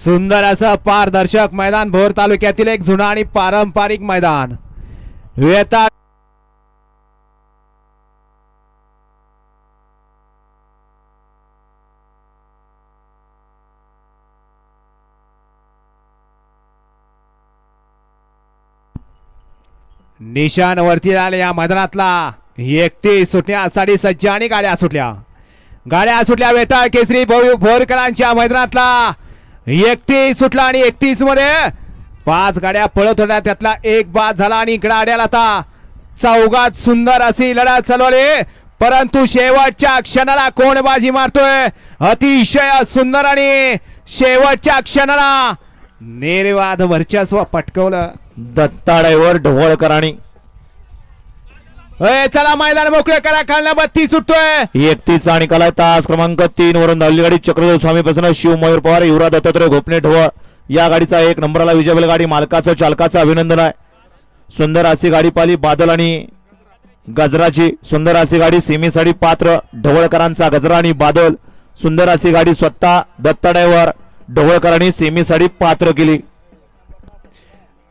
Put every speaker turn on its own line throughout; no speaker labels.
सुंदर असं पारदर्शक मैदान भोर तालुक्यातील एक जुना आणि पारंपरिक मैदान. वेता निशाण वरती आले या मैदानातला 31 सुटण्यासाठी सज्ज आणि गाड्या सुटल्या वेताळ केसरी भोरकरांच्या मैदानातला 31 सुटला आणि 31 मध्ये 5 गाड्या पळत होत्या, त्यातला एक बाद झाला आणि इकडे आड्याला आता चौघात सुंदर अशी लढत चालवली. परंतु शेवटच्या क्षणाला कोण बाजी मारतोय, अतिशय सुंदर आणि शेवटच्या क्षणाला निर्वाद वर्चस्व पटकवलं
दत्ताड्यावर ढवळकरांनी.
चला मैदान मोकळे करा, खालना 32 सुटतोय.
31 आणि काला तास क्रमांक 3 वरून धावली गाडी चक्रदेव स्वामी प्रसन्न शिव मयूर पवार युवराज दत्तात्रय घोपणे ढवळ या गाडीचा 1 नंबरला विजय गाडी मालकाचं चालकाचं अभिनंदन आहे. सुंदर अशी गाडी पाली बादल आणि गजराची. सुंदर अशी गाडी सेमीसाठी पात्र ढवळकरांचा गजरा आणि बादल. सुंदर अशी गाडी स्वतः दत्ताड्यावर ढवळकरांनी सेमीसाठी पात्र केली.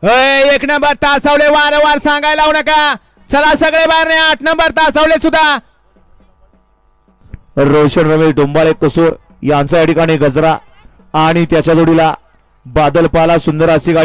1 नंबर तासावले वारंवार सांगायला लावू नका. चला सगळे बाहेर नाही. 8 नंबर तासावले सुद्धा
रोशन रमेश डोंबाळे कसूर यांचा या ठिकाणी गजरा आणि त्याच्या जोडीला बादल पाला. सुंदर अशी गाडी